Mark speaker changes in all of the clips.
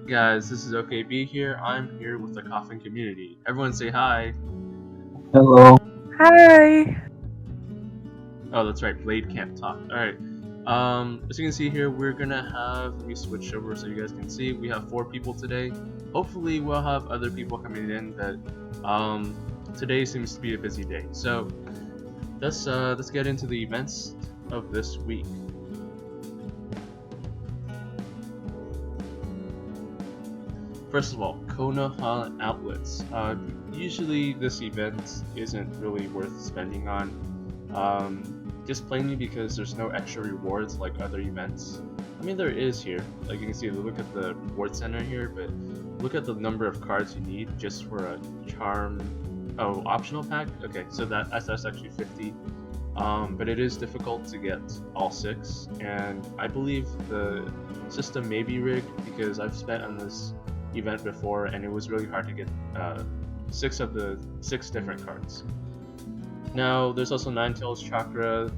Speaker 1: Guys, this is OKB here. I'm here with the Coffin Community. Everyone say hi.
Speaker 2: Hello.
Speaker 3: Hi.
Speaker 1: Oh, that's right, Blade can't talk. Alright. As you can see here, we're gonna have, let me switch over so you guys can see, we have 4 people today. Hopefully we'll have other people coming in, but today seems to be a busy day. So let's get into the events of this week. First of all, Konoha Outlets. Usually this event isn't really worth spending on, just plainly because there's no extra rewards like other events. I mean, there is here. Like you can see, look at the reward center here, but look at the number of cards you need just for a charm. Oh, optional pack? Okay, so that's actually 50. But it is difficult to get all 6, and I believe the system may be rigged because I've spent on this event before and it was really hard to get 6 of the 6 different cards. Now there's also Ninetales Chakra.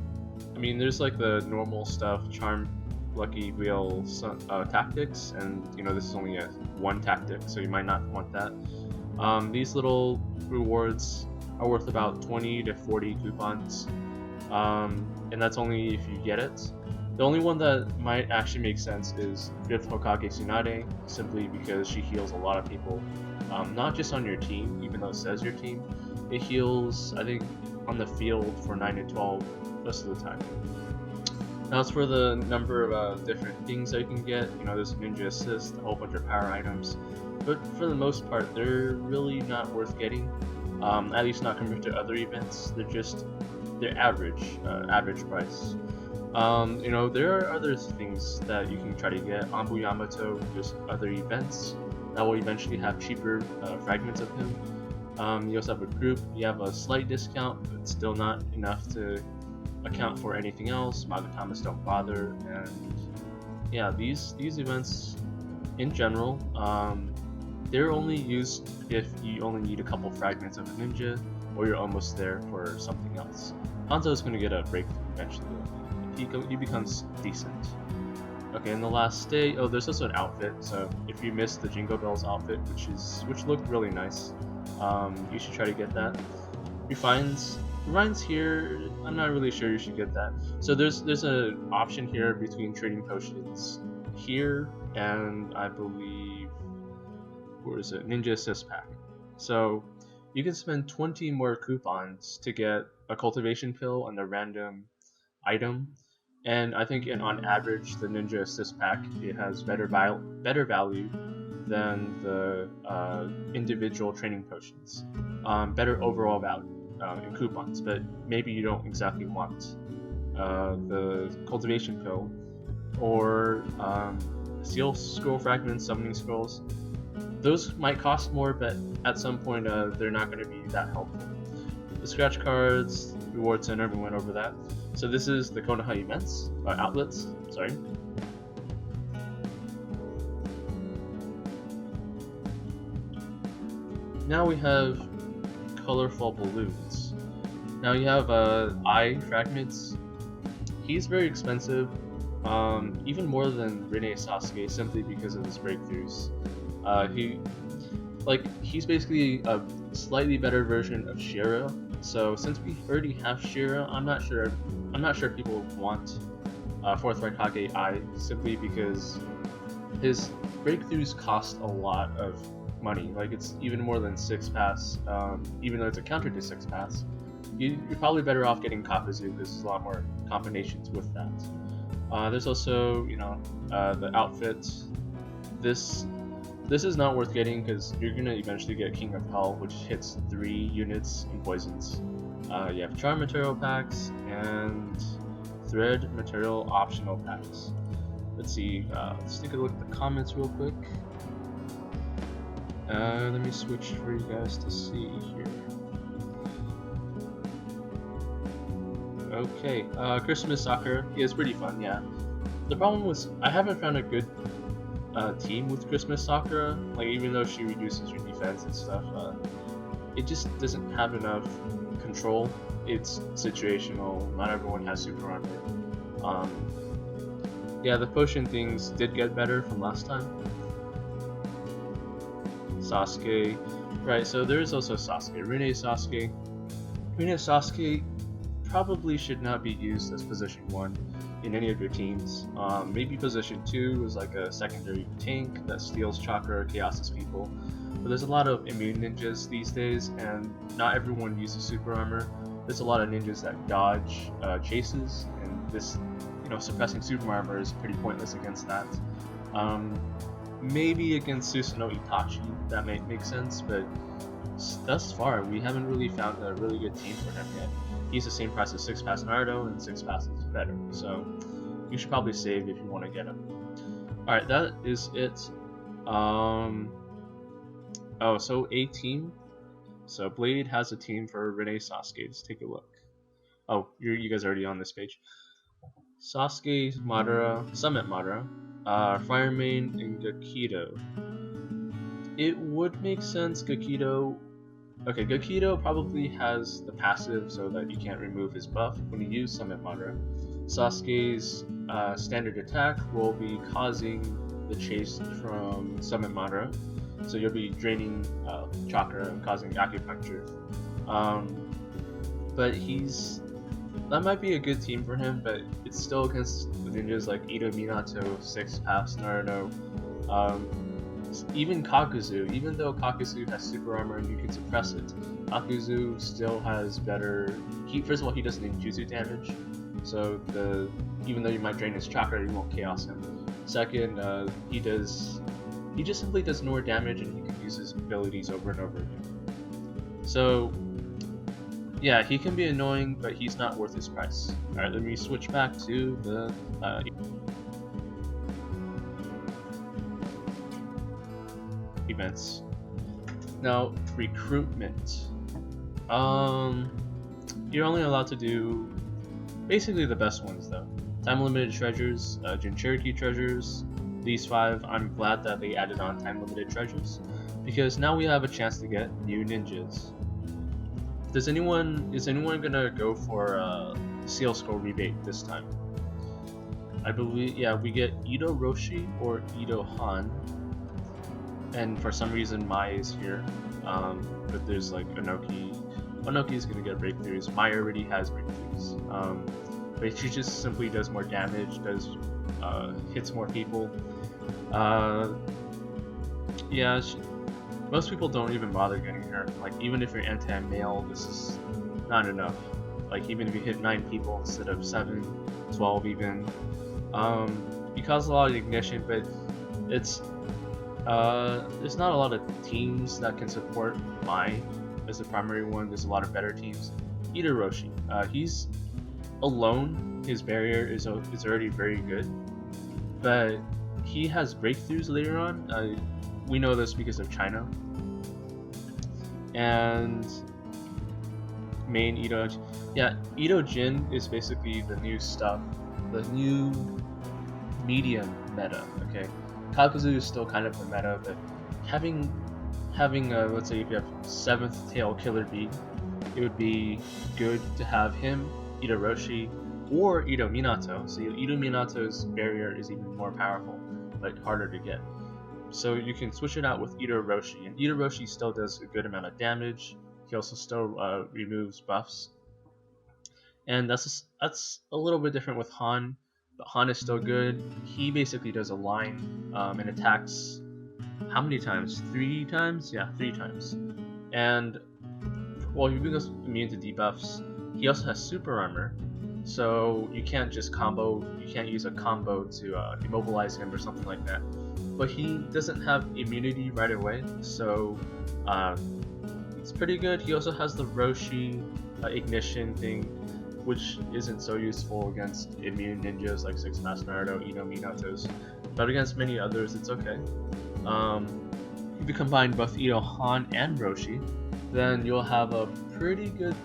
Speaker 1: I mean, there's like the normal stuff, Charm, Lucky Wheel, tactics, and you know this is only a 1 tactic, so you might not want that. These little rewards are worth about 20 to 40 coupons, and that's only if you get it. The only one that might actually make sense is Fifth Hokage Tsunade, simply because she heals a lot of people, not just on your team, even though it says your team. It heals, I think, on the field for 9 to 12 most of the time. Now as for the number of different things that you can get, you know, there's Ninja Assist, a whole bunch of power items, but for the most part, they're really not worth getting, at least not compared to other events. They're average price. You know, there are other things that you can try to get. Anbu Yamato, just other events that will eventually have cheaper fragments of him. You also have a group, you have a slight discount, but still not enough to account for anything else. Magatamas don't bother, and yeah, these events in general, they're only used if you only need a couple fragments of a ninja, or you're almost there for something else. Hanzo is going to get a breakthrough eventually. He becomes decent. Okay, and the last day, oh, there's also an outfit. So if you missed the Jingle Bells outfit, which looked really nice, you should try to get that. Refines here, I'm not really sure you should get that. So there's an option here between trading potions here and I believe, where is it? Ninja Assist pack. So you can spend 20 more coupons to get a cultivation pill and a random item, and I think on average the Ninja Assist pack, it has better value than the individual training potions. Better overall value in coupons, but maybe you don't exactly want the cultivation pill or seal scroll fragments, summoning scrolls. Those might cost more, but at some point they're not going to be that helpful. The scratch cards, reward center, we went over that. So this is the Konoha outlets. Sorry. Now we have colorful balloons. Now you have eye fragments. He's very expensive, even more than Rene Sasuke, simply because of his breakthroughs. He's basically a slightly better version of Shira. So since we already have Shira, I'm not sure if people want Fourth Raikage Eye, simply because his breakthroughs cost a lot of money. Like it's even more than 6 pass, even though it's a counter to 6 pass. You're probably better off getting Kakuzu because there's a lot more combinations with that. There's also, you know, the outfit. This is not worth getting because you're gonna eventually get King of Hell, which hits 3 units in poisons. You have charm material packs and thread material optional packs. Let's see. Let's take a look at the comments real quick. Let me switch for you guys to see here. Okay, Christmas Soccer is pretty fun, yeah. The problem was I haven't found a good team with Christmas Sakura. Like even though she reduces your defense and stuff, it just doesn't have enough control. It's situational. Not everyone has super armor. Yeah, the potion things did get better from last time. Sasuke. Right, so there is also Sasuke. Rene Sasuke. Rene Sasuke probably should not be used as position 1 in any of your teams. Maybe position 2 is like a secondary tank that steals chakra or chaoses people. But there's a lot of immune ninjas these days, and not everyone uses super armor. There's a lot of ninjas that dodge chases, and this, suppressing super armor is pretty pointless against that. Maybe against Susanoo Itachi that might make sense, but thus far we haven't really found a really good team for him yet. He's the same price as 6-pass Naruto, and 6-pass is better, so you should probably save if you want to get him. Alright, that is it. So a team. So Blade has a team for Rene Sasuke. Let's take a look. Oh, you guys are already on this page. Sasuke, Madara, Summit Madara, Firemane, and Gakido. It would make sense Gakido. Okay, Gakido probably has the passive so that you can't remove his buff when you use Summit Madara. Sasuke's standard attack will be causing the chase from Summit Madara, so you'll be draining chakra and causing acupuncture. But that might be a good team for him, but it's still against the ninjas like Ito Minato, 6-pass Naruto, even Kakuzu. Even though Kakuzu has super armor and you can suppress it, Kakuzu still has better. First of all, he doesn't need jutsu damage, so even though you might drain his chakra, you won't chaos him. Second, he just simply does more damage and he can use his abilities over and over again. So yeah, he can be annoying, but he's not worth his price. Alright, let me switch back to the events. Now, recruitment. You're only allowed to do basically the best ones though. Time limited treasures, Jinchuriki treasures. These 5, I'm glad that they added on time limited treasures, because now we have a chance to get new ninjas. Is anyone gonna go for Seal Scroll rebate this time? I believe, yeah, we get Ito Roshi or Ito Han, and for some reason Mai is here, but there's like Onoki. Onoki's gonna get breakthroughs. Mai already has breakthroughs, but she just simply does more damage, hits more people. Yeah, most people don't even bother getting her. Like, even if you're anti-male, this is not enough. Like, even if you hit 9 people instead of 7, 12 even. You cause a lot of ignition, but there's not a lot of teams that can support Mai as the primary one. There's a lot of better teams. Ito Roshi, he's alone. His barrier is already very good, but he has breakthroughs later on. We know this because of China. And main Ito, yeah, Ito Jin is basically the new stuff, the new medium meta. Okay, Kakuzu is still kind of the meta, but having let's say if you have 7th tail killer bee, it would be good to have him, Ito Roshi, or Ito Minato. So Ito Minato's barrier is even more powerful, but harder to get. So you can switch it out with Ito Roshi, and Ito Roshi still does a good amount of damage. He also still removes buffs, and that's a little bit different with Han. But Han is still good. He basically does a line and attacks. How many times? 3 times? Yeah, 3 times. And well, he becomes immune to debuffs. He also has super armor, so you can't just combo. You can't use a combo to immobilize him or something like that. But he doesn't have immunity right away, so it's pretty good. He also has the Roshi ignition thing, which isn't so useful against immune ninjas like 6-pass Naruto, Ito Minato's, but against many others it's okay. If you combine both Ito Han and Roshi, then you'll have a pretty good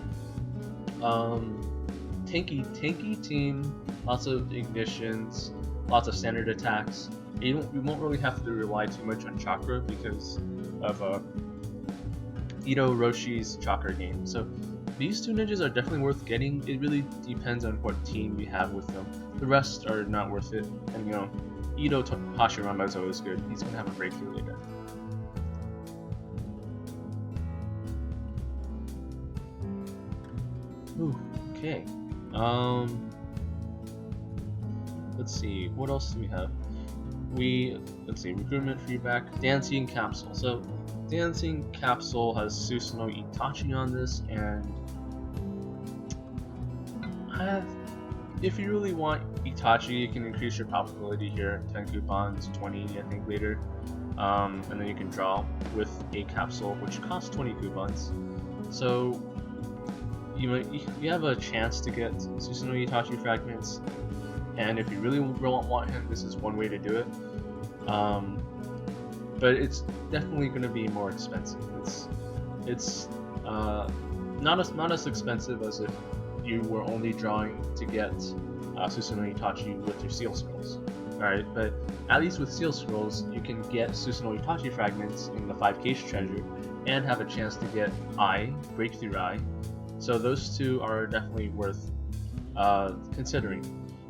Speaker 1: tanky team, lots of ignitions, lots of standard attacks. You won't really have to rely too much on chakra because of Ito Roshi's chakra game. So these 2 ninjas are definitely worth getting. It really depends on what team you have with them. The rest are not worth it. And Ito Hashirama is always good. He's gonna have a breakthrough later. Ooh, okay. Let's see, what else do we have? Let's see, recruitment feedback, dancing capsule. So, dancing capsule has Susanoo Itachi on this, and if you really want Itachi, you can increase your probability here, 10 coupons, 20 I think later, and then you can draw with a capsule, which costs 20 coupons. So you have a chance to get Susanoo Itachi fragments, and if you really want him, this is one way to do it. But it's definitely going to be more expensive. It's not as expensive as if you were only drawing to get Susanoo Itachi with your Seal Scrolls. Alright, but at least with Seal Scrolls, you can get Susanoo Itachi fragments in the 5 case treasure and have a chance to get Breakthrough Eye. So those two are definitely worth considering.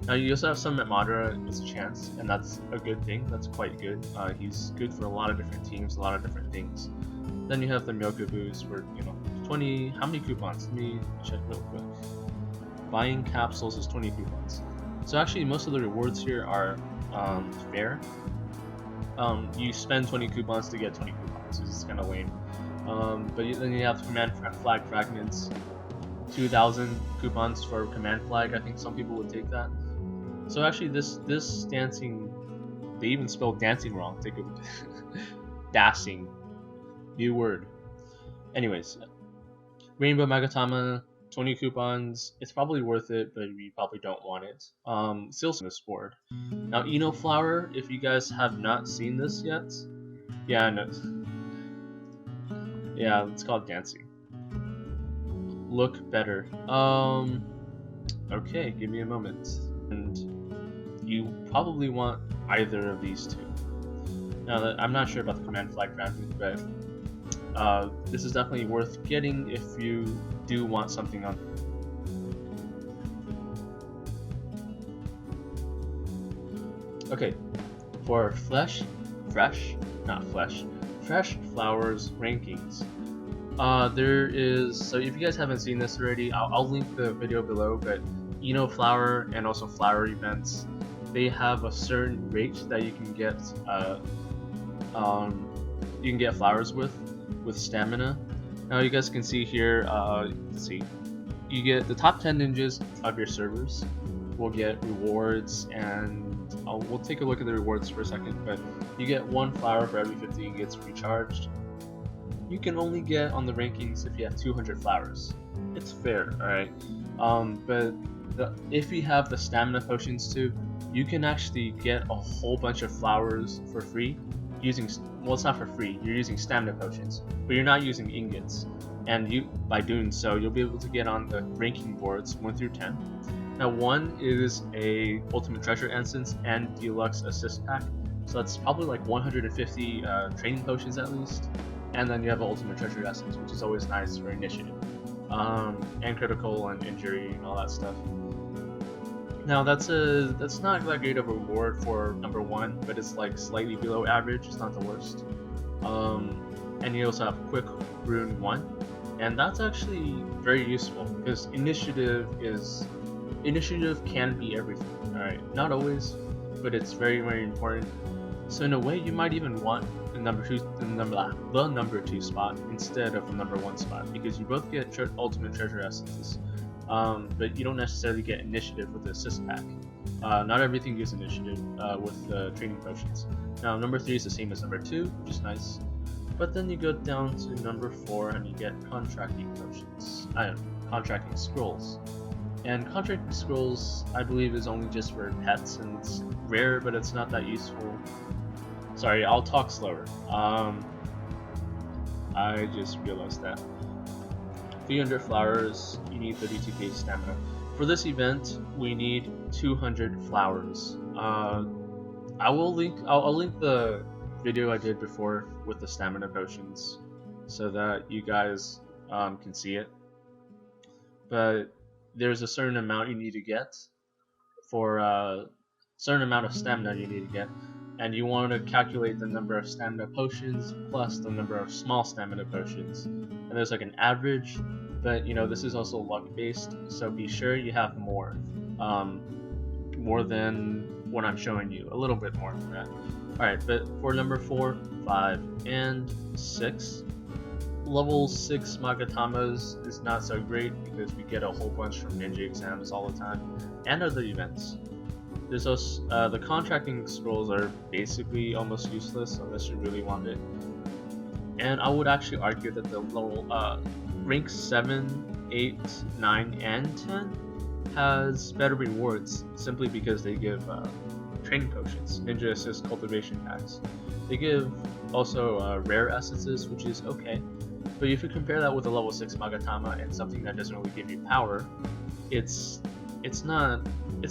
Speaker 1: Now you also have Summit Madara as a chance, and that's a good thing. That's quite good. He's good for a lot of different teams, a lot of different things. Then you have the Myokabus for 20. How many coupons? Let me check real quick. Buying capsules is 20 coupons. So actually, most of the rewards here are fair. You spend 20 coupons to get 20 coupons. This is kind of lame. But then you have command flag fragments. 2,000 coupons for command flag. I think some people would take that. So actually, this dancing, they even spelled dancing wrong. Take it, dancing, new word. Anyways, Rainbow Magatama, 20 coupons. It's probably worth it, but we probably don't want it. Still on this board. Now, Eno Flower, if you guys have not seen this yet, yeah, no. Yeah, it's called dancing. Look better. Okay, give me a moment. And you probably want either of these two. Now, I'm not sure about the command flag fragment, but this is definitely worth getting if you do want something on. Okay, for fresh flowers rankings. There is, so if you guys haven't seen this already, I'll link the video below, but Eno Flower and also Flower Events, they have a certain rate that you can get flowers with stamina. Now you guys can see here, let's see, you get the top 10 ninjas of your servers will get rewards, and we'll take a look at the rewards for a second, but you get 1 flower for every 50 it gets recharged. You can only get on the rankings if you have 200 flowers. It's fair, alright? But if you have the stamina potions too, you can actually get a whole bunch of flowers for free using, well, it's not for free, you're using stamina potions, but you're not using ingots. And by doing so, you'll be able to get on the ranking boards 1 through 10. Now 1 is a Ultimate Treasure Essence and Deluxe Assist Pack, so that's probably like 150 training potions at least. And then you have an Ultimate Treasure Essence, which is always nice for initiative, and critical and injury and all that stuff. Now that's not that great of a reward for number 1, but it's like slightly below average. It's not the worst. And you also have Quick Rune 1, and that's actually very useful because initiative can be everything. All right, not always, but it's very, very important. So in a way, you might even want the number 2 spot instead of the number 1 spot, because you both get Ultimate Treasure Essences, but you don't necessarily get initiative with the assist pack. Not everything gives initiative with the training potions. Now number 3 is the same as number 2, which is nice, but then you go down to number 4 and you get contracting potions. Contracting scrolls. And contracting scrolls, I believe, is only just for pets, and it's rare, but it's not that useful. Sorry, I'll talk slower. I just realized that. 300 flowers, you need 32k stamina. For this event, we need 200 flowers. I'll link the video I did before with the stamina potions, so that you guys can see it. But there's a certain amount you need to get for a certain amount of stamina you need to get, and you want to calculate the number of stamina potions plus the number of small stamina potions, and there's like an average but you know, this is also luck based, so be sure you have more than what I'm showing you, a little bit more than that. Alright, but for number 4, 5, and 6, level 6 Magatamas is not so great because we get a whole bunch from ninja exams all the time, and other events. There's also, the contracting scrolls are basically almost useless unless you really want it. And I would actually argue that the level, rank 7, 8, 9, and 10 has better rewards simply because they give training potions, ninja assist cultivation packs. They give also rare essences, which is okay, but if you compare that with a level 6 Magatama and something that doesn't really give you power, it's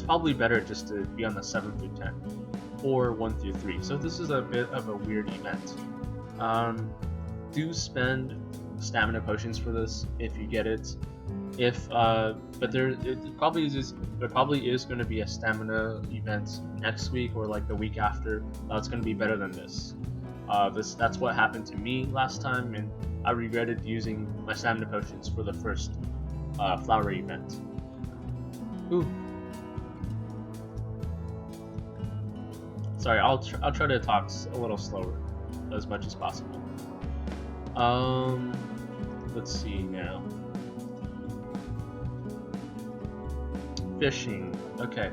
Speaker 1: probably better just to be on the 7 through 10 or 1 through 3. So this is a bit of a weird event. Do spend stamina potions for this if you get it. But there probably is going to be a stamina event next week or like the week after. It's going to be better than this. That's what happened to me last time, and I regretted using my stamina potions for the first flower event. Ooh. Sorry, I'll try to talk a little slower as much as possible. Let's see now. Fishing. Okay.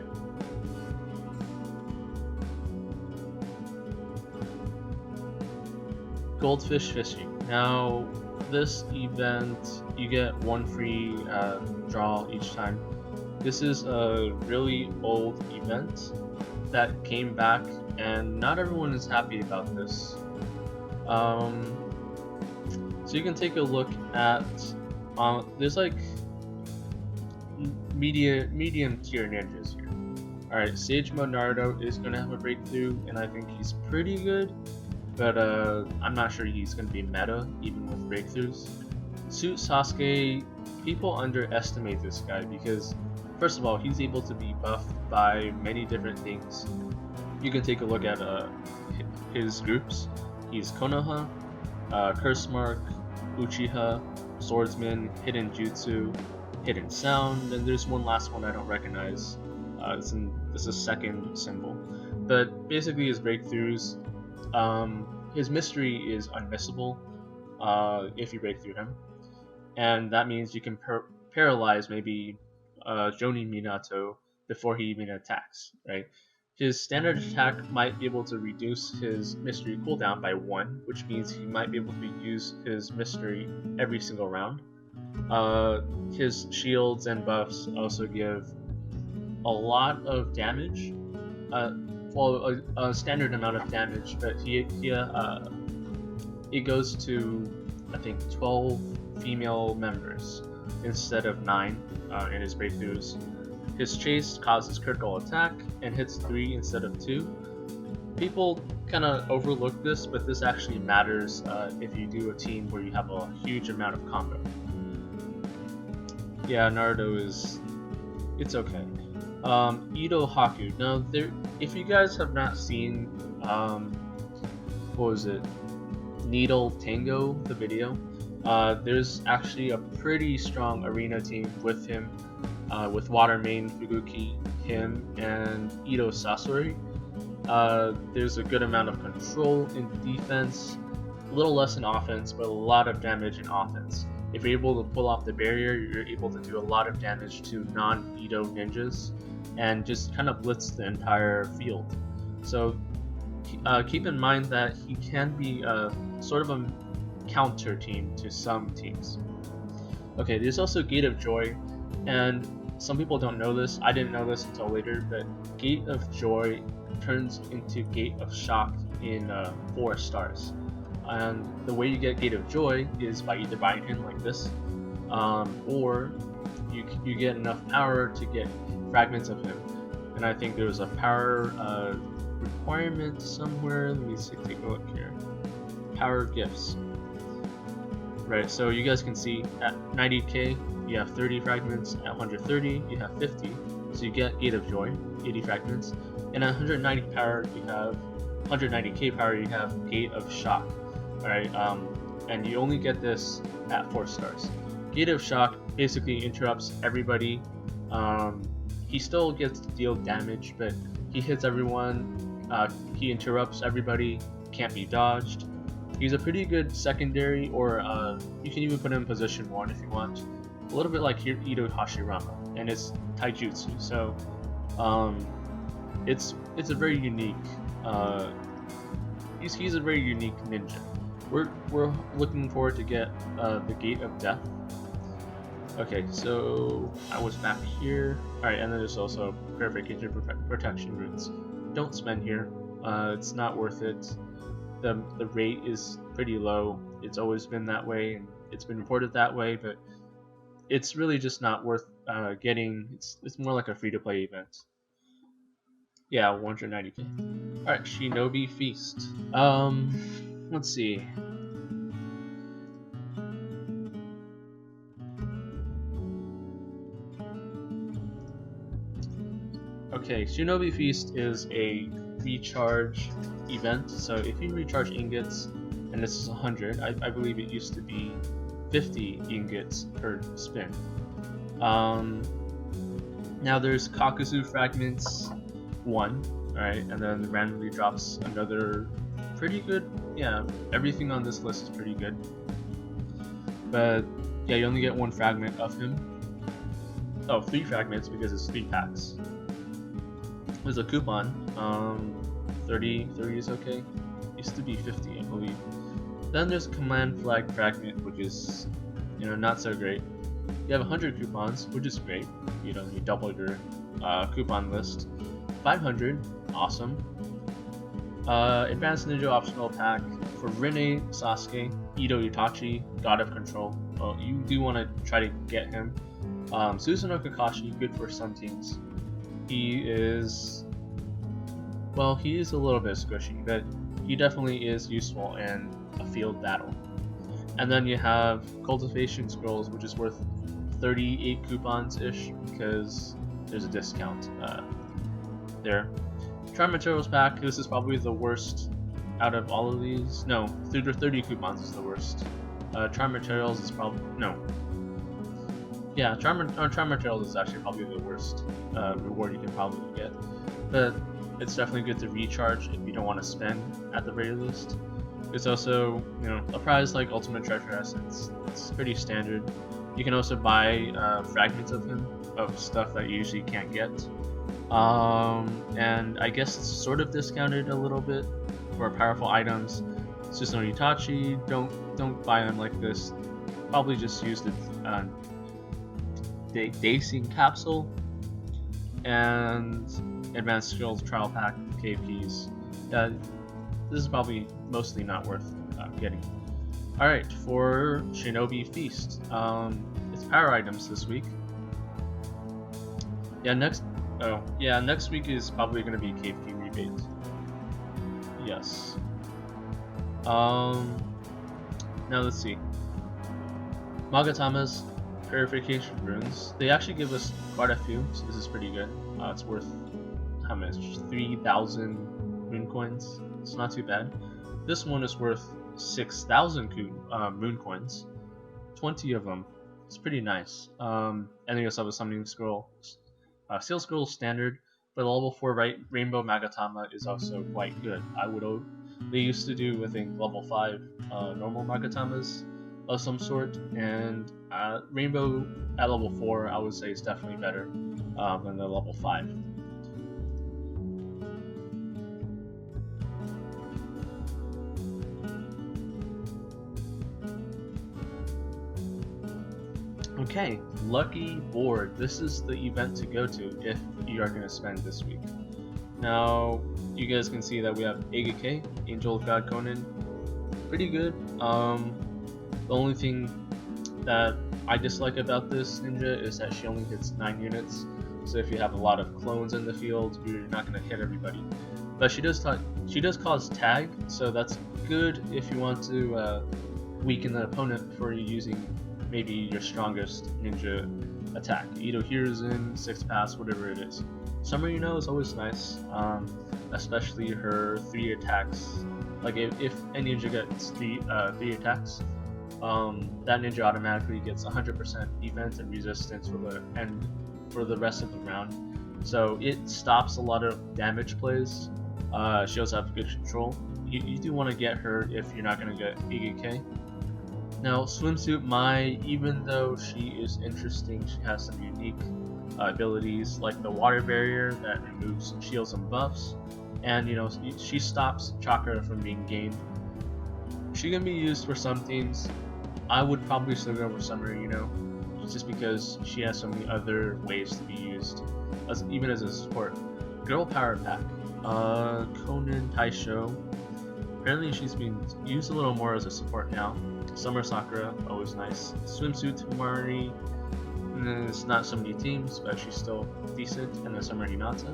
Speaker 1: Goldfish fishing. Now, this event, you get one free draw each time. This is a really old event that came back, and not everyone is happy about this. So you can take a look at, there's like medium tier ninjas here. Alright, Sage Mode Naruto is going to have a breakthrough, and I think he's pretty good, but I'm not sure he's going to be meta, even with breakthroughs. Suit Sasuke, people underestimate this guy because, first of all, he's able to be buffed by many different things. You can take a look at his groups. He's Konoha, Curse Mark, Uchiha, Swordsman, Hidden Jutsu, Hidden Sound, and there's one last one I don't recognize. It's a second symbol. But basically his breakthroughs, his mystery is unmissable if you break through him. And that means you can paralyze maybe Joni Minato before he even attacks, right? His standard attack might be able to reduce his mystery cooldown by 1, which means he might be able to use his mystery every single round. His shields and buffs also give a lot of damage, a standard amount of damage, but it goes to, I think, 12 female members instead of 9 in his breakthroughs. His chase causes critical attack and hits 3 instead of 2. People kind of overlook this, but this actually matters if you do a team where you have a huge amount of combo. Yeah, Naruto it's okay. Ito Haku. Now, if you guys have not seen, what was it? Needle Tango, the video. There's actually a pretty strong arena team with him, with Watermain, Fuguki, him, and Ito Sasori. There's a good amount of control in defense, a little less in offense, but a lot of damage in offense. If you're able to pull off the barrier, you're able to do a lot of damage to non-Ito ninjas and just kind of blitz the entire field. So keep in mind that he can be sort of a counter team to some teams. Okay, there's also Gate of Joy, and some people don't know this. I didn't know this until later, but Gate of Joy turns into Gate of Shock in 4 stars. And the way you get Gate of Joy is by either buying him like this, or you get enough power to get fragments of him. And I think there's a power requirement somewhere. Let me see, take a look here. Power gifts. Right, so you guys can see at 90k you have 30 fragments, at 130 you have 50, so you get Gate of Joy, 80 fragments, and at 190k power you have Gate of Shock. Alright, and you only get this at 4 stars. Gate of Shock basically interrupts everybody. He still gets to deal damage, but he hits everyone. He interrupts everybody. Can't be dodged. He's a pretty good secondary, or you can even put him in position 1 if you want. A little bit like Ito Hashirama, and it's taijutsu. So it's a very unique. He's a very unique ninja. We're looking forward to get the Gate of Death. Okay, so I was back here. Alright, and then there's also Purification Protection Runes. Don't spend here. It's not worth it. The rate is pretty low. It's always been that way, and it's been reported that way, but it's really just not worth getting. It's more like a free-to-play event. Yeah, 190k. Alright, Shinobi Feast. Let's see. Okay, Shinobi Feast is a recharge event, so if you recharge ingots, and this is 100, I believe it used to be 50 ingots per spin. Now there's Kakuzu Fragments 1, alright, and then randomly drops another pretty good, yeah, everything on this list is pretty good. But yeah, you only get 1 fragment of him. Oh, 3 fragments because it's 3 packs. There's a coupon, 30 is okay. Used to be 50, I believe. Then there's a command flag fragment, which is, not so great. You have 100 coupons, which is great. You double your coupon list. 500, awesome. Advanced Ninja optional pack for Rinne, Sasuke, Ito Itachi, God of Control. Well, you do want to try to get him. Susanoo Kakashi, good for some teams. He is a little bit squishy, but he definitely is useful in a field battle. And then you have Cultivation Scrolls, which is worth 38 coupons-ish, because there's a discount there. Charm Materials pack, this is probably the worst out of all of these. No, 30 coupons is the worst. Charm Materials is probably, no. Yeah, Charm Materials is actually probably the worst reward you can probably get. But it's definitely good to recharge if you don't want to spend at the very least. It's also, a prize like Ultimate Treasure Essence. It's pretty standard. You can also buy fragments of him, of stuff that you usually can't get. And I guess it's sort of discounted a little bit for powerful items. Susanoo Itachi, don't buy them like this. Probably just use the Dacing Capsule and Advanced Skills Trial Pack KPs. This is probably mostly not worth getting. Alright, for Shinobi Feast, it's power items this week. Next week is probably going to be KP Rebates. Yes. Now let's see. Magatamas, Purification Runes. They actually give us quite a few, so this is pretty good. It's worth, how much? 3,000 rune coins. It's not too bad. This one is worth 6,000 rune coins. 20 of them. It's pretty nice. And then you also have a Summoning Scroll. Seal Scroll standard, but level 4 Rainbow Magatama is also quite good. They used to do, I think, level 5 normal Magatamas of some sort, and Rainbow at level 4 I would say is definitely better than the level 5. Okay, Lucky Board. This is the event to go to if you are going to spend this week. Now, you guys can see that we have Agake, Angel of God Conan. Pretty good. The only thing that I dislike about this ninja is that she only hits 9 units. So if you have a lot of clones in the field, you're not going to hit everybody. But she does cause tag, so that's good if you want to weaken the opponent before you're using maybe your strongest ninja attack. Ito Hiruzen, 6 pass, whatever it is. Summer is always nice, especially her 3 attacks. Like if a ninja gets 3 attacks, that ninja automatically gets 100% defense and resistance for the rest of the round. So it stops a lot of damage plays. She also has good control. You do want to get her if you're not going to get EGK. Now, Swimsuit Mai, even though she is interesting, she has some unique abilities like the water barrier that removes shields and buffs, and she stops chakra from being gained. She can be used for some things. I would probably still go with Summer, just because she has so many other ways to be used, even as a support. Girl Power Pack, Konan Taisho. Apparently she's being used a little more as a support now. Summer Sakura, always nice. Swimsuit Mari, it's not so many teams, but she's still decent. And then Summer Hinata.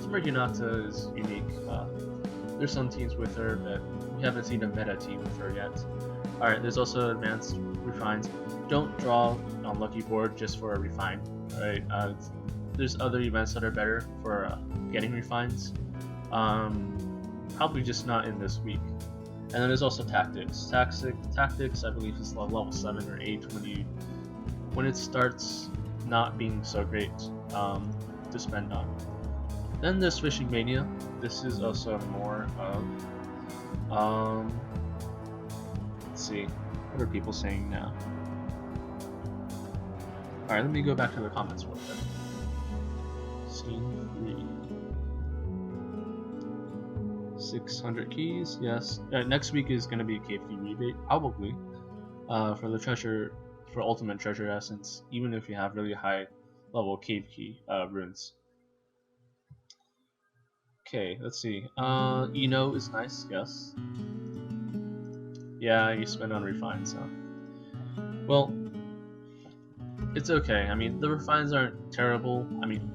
Speaker 1: Summer Hinata is unique. There's some teams with her, but we haven't seen a meta team with her yet. Alright, there's also advanced refines. Don't draw on Lucky Board just for a refine. Alright, there's other events that are better for getting refines. Probably just not in this week. And then there's also tactics. Tactics, I believe, is level 7 or 8 when it starts not being so great to spend on. Then there's Fishing Mania. This is also more of let's see, what are people saying now? Alright, let me go back to the comments real quick. Scene 3. 600 keys, yes. Next week is going to be a cave key rebate, probably, for the treasure, for ultimate treasure essence, even if you have really high level cave key runes. Okay, let's see. Is nice, yes. Yeah, you spend on refines, so. Well, it's okay. I mean, the refines aren't terrible. I mean,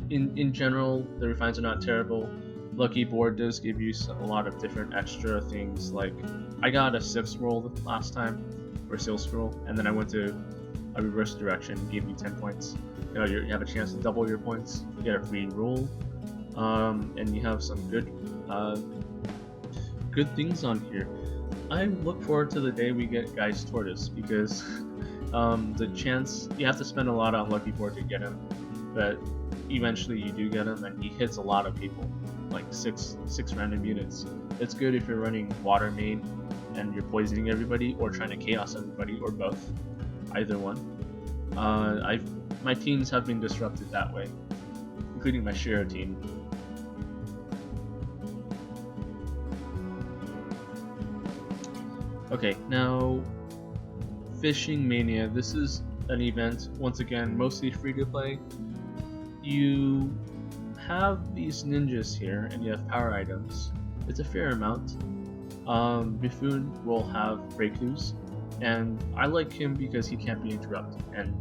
Speaker 1: in general, the refines are not terrible. Lucky Board does give you a lot of different extra things, like I got a 6 roll last time for seal scroll, and then I went to a reverse direction and gave me 10 points. You have a chance to double your points, you get a free roll, and you have some good things on here. I look forward to the day we get Guy's Tortoise, because the chance, you have to spend a lot on Lucky Board to get him, but eventually you do get him, and he hits a lot of people, like six random units. It's good if you're running water main and you're poisoning everybody, or trying to chaos everybody, or both. Either one. My teams have been disrupted that way, including my Shiro team. Okay, now Fishing Mania. This is an event, once again, mostly free to play. You have these ninjas here, and you have power items. It's a fair amount. Mifune will have breakthroughs, and I like him because he can't be interrupted, and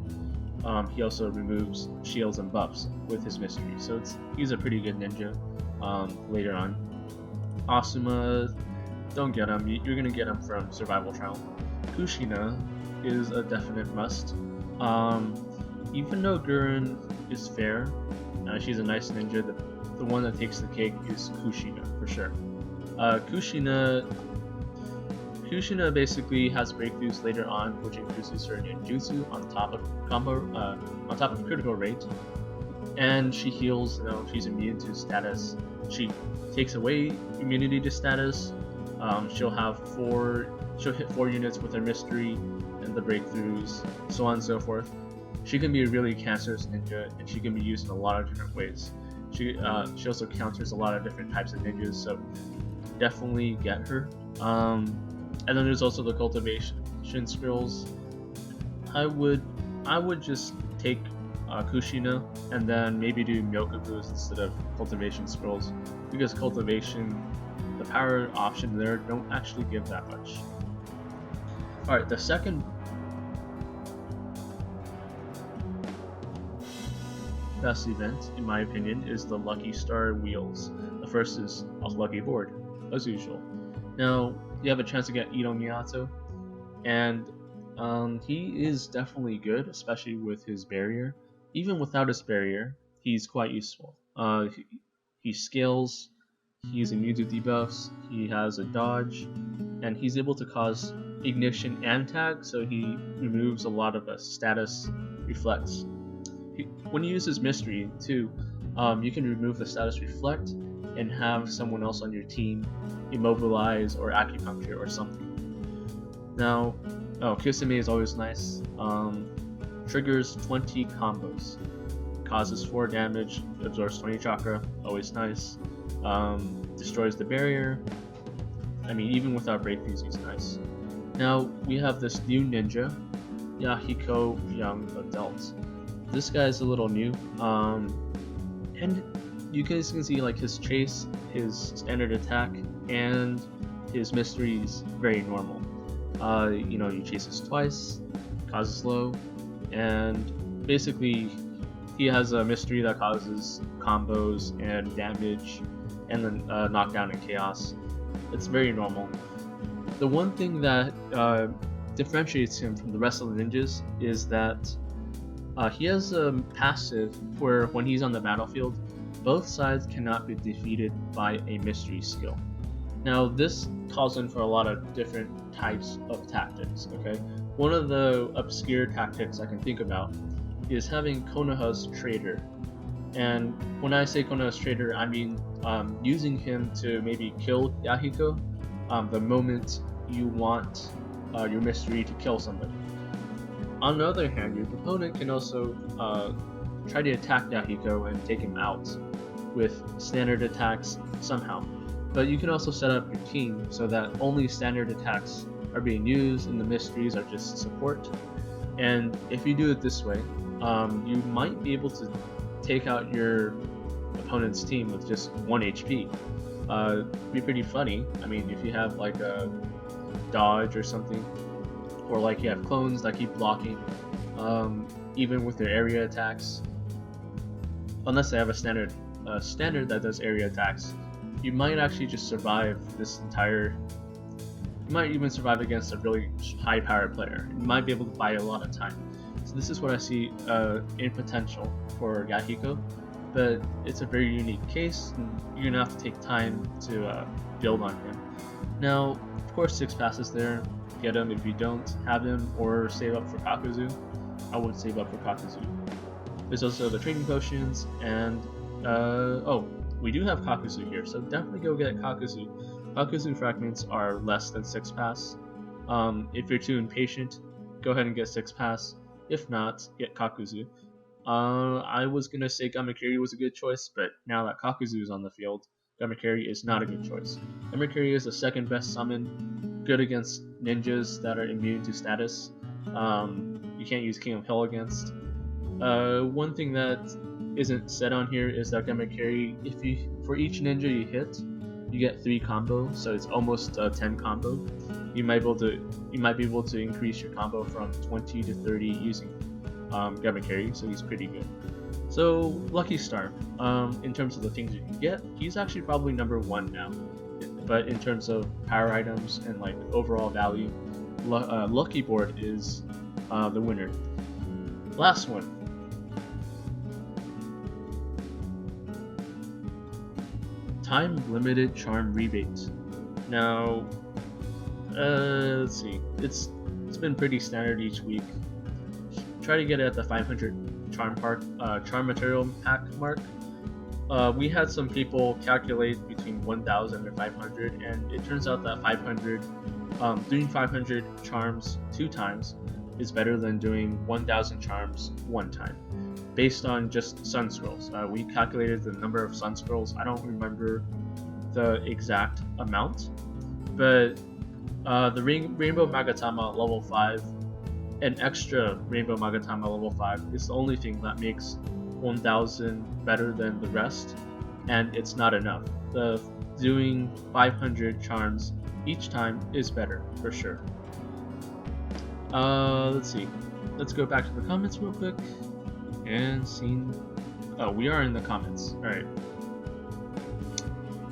Speaker 1: he also removes shields and buffs with his mystery, so he's a pretty good ninja later on. Asuma, don't get him, you're gonna get him from Survival Trial. Kushina is a definite must. Even though Gurren is fair, she's a nice ninja, the one that takes the cake is Kushina, for sure. Kushina basically has breakthroughs later on, which increases her ninjutsu on top of critical rate, and she heals. She's immune to status. She takes away immunity to status. She'll hit 4 units with her mystery and the breakthroughs, so on and so forth. She can be a really cancerous ninja, and she can be used in a lot of different ways. She also counters a lot of different types of ninjas, so definitely get her. And then there's also the cultivation scrolls. I would just take Kushina and then maybe do Myokakus instead of cultivation scrolls, because cultivation, the power option there don't actually give that much. Alright, the second best event, in my opinion, is the Lucky Star Wheels. The first is a Lucky Board, as usual. Now, you have a chance to get Ito Miyato, and he is definitely good, especially with his barrier. Even without his barrier, he's quite useful. He scales, he's immune to debuffs, he has a dodge, and he's able to cause ignition and tag, so he removes a lot of status reflects. When you use his mystery too, you can remove the status reflect and have someone else on your team immobilize or acupuncture or something. Now, Kisame is always nice. Triggers 20 combos, causes 4 damage, absorbs 20 chakra, always nice. Destroys the barrier. I mean, even without breakthroughs, he's nice. Now we have this new ninja, Yahiko, young adult. This guy's a little new, and you guys can see like his chase, his standard attack, and his mysteries very normal. You chases twice, causes low, and basically he has a mystery that causes combos and damage, and then knockdown and chaos. It's very normal. The one thing that differentiates him from the rest of the ninjas is that he has a passive where when he's on the battlefield, both sides cannot be defeated by a mystery skill. Now this calls in for a lot of different types of tactics, okay? One of the obscure tactics I can think about is having Konoha's Trader. And when I say Konoha's Trader, I mean using him to maybe kill Yahiko the moment you want your mystery to kill somebody. On the other hand, your opponent can also try to attack Yahiko and take him out with standard attacks somehow. But you can also set up your team so that only standard attacks are being used and the mysteries are just support. And if you do it this way, you might be able to take out your opponent's team with just 1 HP. It'd be pretty funny. I mean, if you have like a dodge or something, or like you have clones that keep blocking, even with their area attacks, unless they have a standard that does area attacks, you might actually just survive this entire. You might even survive against a really high-powered player. You might be able to buy a lot of time. So this is what I see in potential for Yahiko, but it's a very unique case, and you're gonna have to take time to build on him. Now, of course, 6 passes there. Get him if you don't have him, or save up for Kakuzu. I would save up for Kakuzu. There's also the training potions, and we do have Kakuzu here, so definitely go get Kakuzu. Kakuzu fragments are less than 6 pass. If you're too impatient, go ahead and get 6 pass. If not, get Kakuzu. I was gonna say Gamakiri was a good choice, but now that Kakuzu is on the field, Gamakiri is not a good choice. Gamakiri is the second best summon, good against ninjas that are immune to status. You can't use King of Hell against. One thing that isn't said on here is that Gamakiri, for each ninja you hit, you get 3 combo, so it's almost 10 combo. You might be able to increase your combo from 20 to 30 using Gamakiri, so he's pretty good. So Lucky Star, in terms of the things you can get, he's actually probably number 1 now. But in terms of power items and like overall value, Lucky Board is the winner. Last one. Time limited charm rebate. Now, let's see. It's been pretty standard each week. Try to get it at the 500 charm material pack mark. We had some people calculate between 1,000 and 500, and it turns out that 500, doing 500 charms 2 times is better than doing 1,000 charms 1 time, based on just sun scrolls. We calculated the number of sun scrolls. I don't remember the exact amount, but the Rainbow Magatama level 5, an extra Rainbow Magatama level 5 is the only thing that makes 1,000 better than the rest, and it's not enough. Doing 500 charms each time is better, for sure. Let's see. Let's go back to the comments real quick and see. Oh, we are in the comments. Alright.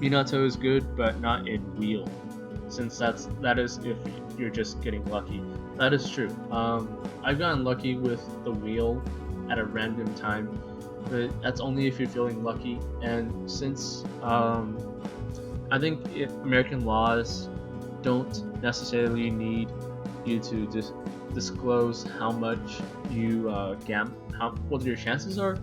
Speaker 1: Minato is good, but not in wheel, since that is if you're just getting lucky. That is true. I've gotten lucky with the wheel at a random time, but that's only if you're feeling lucky. And since I think American laws don't necessarily need you to disclose how much you what your chances are,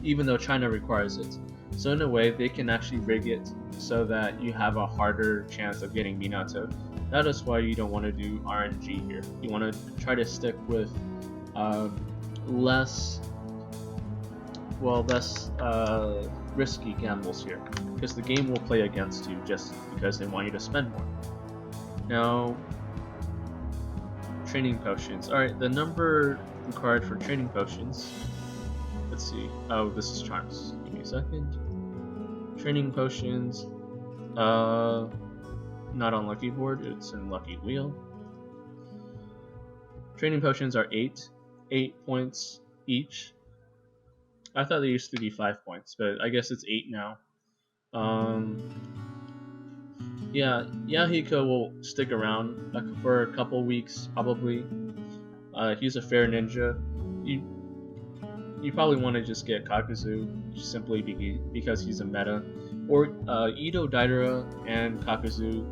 Speaker 1: even though China requires it. So in a way, they can actually rig it so that you have a harder chance of getting Minato. That is why you don't want to do RNG here. You want to try to stick with less risky gambles here, because the game will play against you just because they want you to spend more. Now, training potions. Alright, the number required for training potions, let's see. Oh, this is charms. Give me a second. Training potions, not on lucky board, it's in lucky wheel. Training potions are 8 points each. I thought they used to be 5 points, but I guess it's 8 now. Yeah, Yahiko will stick around for a couple weeks, probably. He's a fair ninja. You probably want to just get Kakuzu simply because he's a meta. Or Ito Daidara and Kakuzu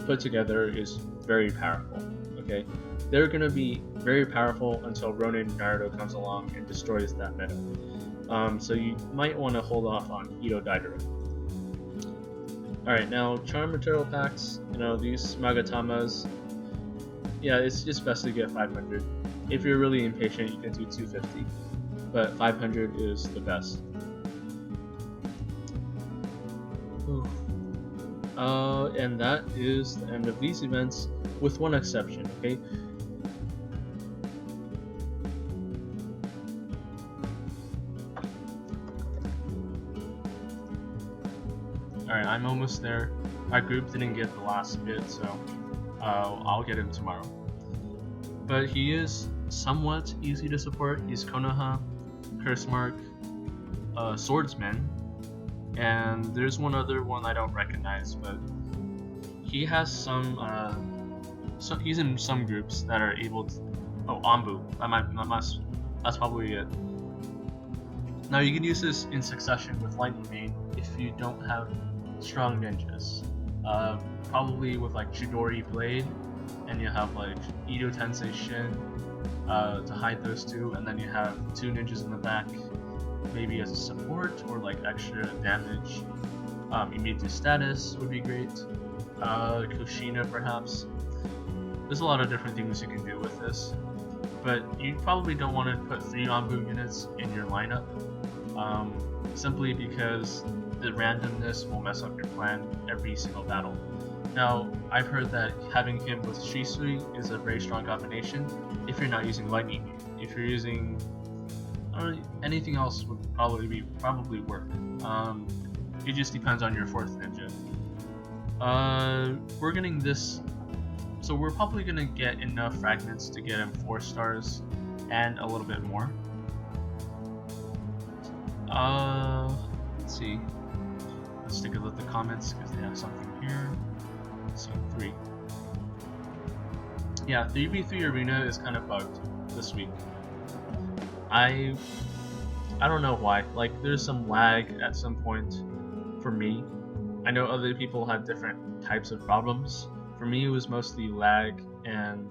Speaker 1: put together is very powerful. Okay, they're gonna be very powerful until Ronin Naruto comes along and destroys that meta. So you might want to hold off on Ito Daidara. Alright, now charm material packs, these Magatamas, yeah, it's just best to get 500. If you're really impatient, you can do 250, but 500 is the best. And that is the end of these events, with one exception, okay? Alright, I'm almost there. Our group didn't get the last bit, so I'll get him tomorrow. But he is somewhat easy to support. He's Konoha, Curse Mark, Swordsman, and there's one other one I don't recognize, but he has some he's in some groups that are able to... Oh, Anbu. That's probably it. Now you can use this in succession with Lightning Main if you don't have strong ninjas. Probably with like Chidori Blade, and you have like Ito Tensei Shin to hide those two, and then you have 2 ninjas in the back, maybe as a support or like extra damage. Immediate status would be great. Kushina perhaps. There's a lot of different things you can do with this, but you probably don't want to put 3 Anbu units in your lineup, simply because the randomness will mess up your plan every single battle. Now, I've heard that having him with Shisui is a very strong combination if you're not using Lightning. If you're using anything else would probably work. It just depends on your 4th ninja. We're getting this, so we're probably gonna get enough fragments to get him 4 stars and a little bit more. Let's see. Let's take a look at the comments because they have something here. Let's see, 3. Yeah, 3v3 arena is kind of bugged this week. I don't know why. Like, there's some lag at some point for me. I know other people have different types of problems. For me, it was mostly lag and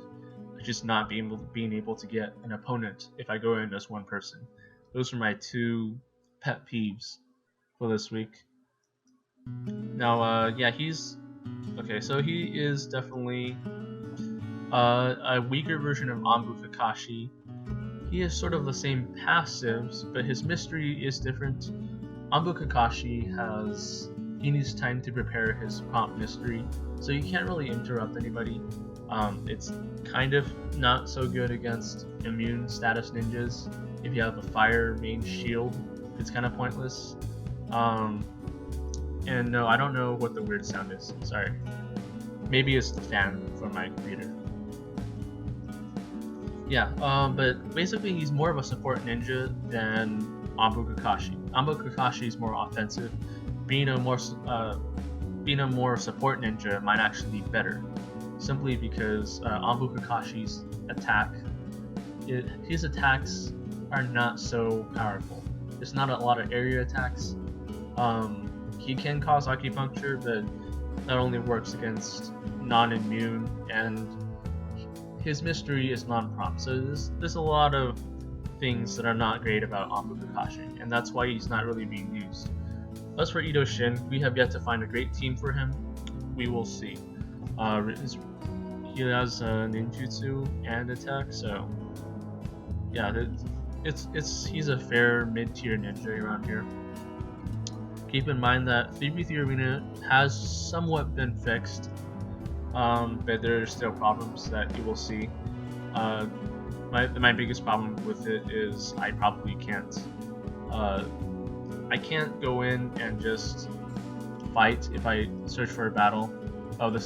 Speaker 1: just not being able to get an opponent if I go in as one person. Those are my 2 pet peeves for this week. Now, yeah, he's okay. So he is definitely a weaker version of Anbu Kakashi. He has sort of the same passives, but his mystery is different. Anbu Kakashi he needs time to prepare his prompt mystery, so you can't really interrupt anybody. It's kind of not so good against immune status ninjas. If you have a fire main shield, it's kind of pointless. And no, I don't know what the weird sound is. Sorry. Maybe it's the fan from my computer. Yeah, but basically he's more of a support ninja than Anbu Kakashi. Anbu Kakashi is more offensive. Being a more support ninja might actually be better, simply because Anbu Kakashi's his attacks are not so powerful. There's not a lot of area attacks. He can cause acupuncture, but that only works against non-immune, and his mystery is non-prompt. So there's a lot of things that are not great about Anbu Kakashi, and that's why he's not really being used. As for Ito Shin, we have yet to find a great team for him. We will see. He has ninjutsu and attack, so yeah, he's a fair mid-tier ninja around here. Keep in mind that 3v3 Arena has somewhat been fixed, but there are still problems that you will see. My biggest problem with it is I probably can't. I can't go in and just fight if I search for a battle. Oh,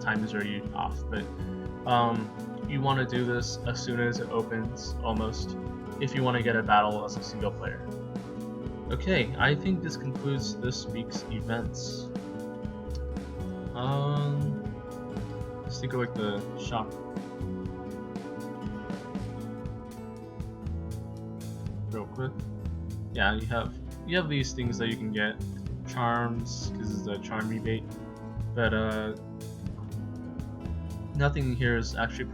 Speaker 1: time is already off, but you want to do this as soon as it opens, almost, if you want to get a battle as a single player. Okay, I think this concludes this week's events. Let's take a look at the shop. Real quick. Yeah, you have these things that you can get. Charms, because it's a charm rebate. But nothing here is actually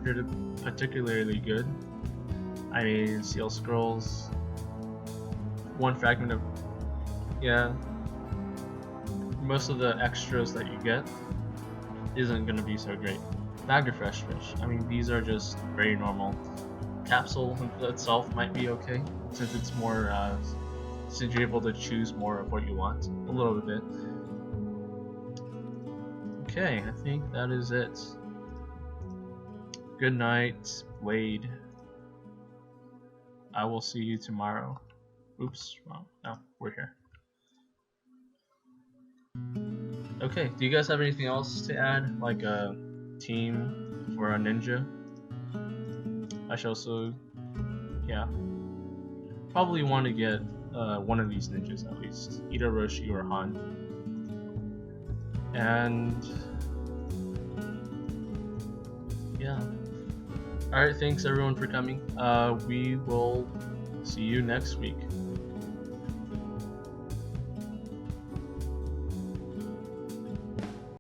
Speaker 1: particularly good. I mean, seal scrolls, one fragment of, yeah, most of the extras that you get isn't going to be so great. Bag of fresh fish, I mean, these are just very normal. Capsule itself might be okay, since it's more, since you're able to choose more of what you want, a little bit. Okay, I think that is it. Good night, Blade. I will see you tomorrow. Oops, wrong. No, we're here. Okay, do you guys have anything else to add? Like a team for a ninja? I should also, yeah, probably want to get one of these ninjas at least. Either Roshi or Han. And yeah. Alright, thanks everyone for coming. We will see you next week.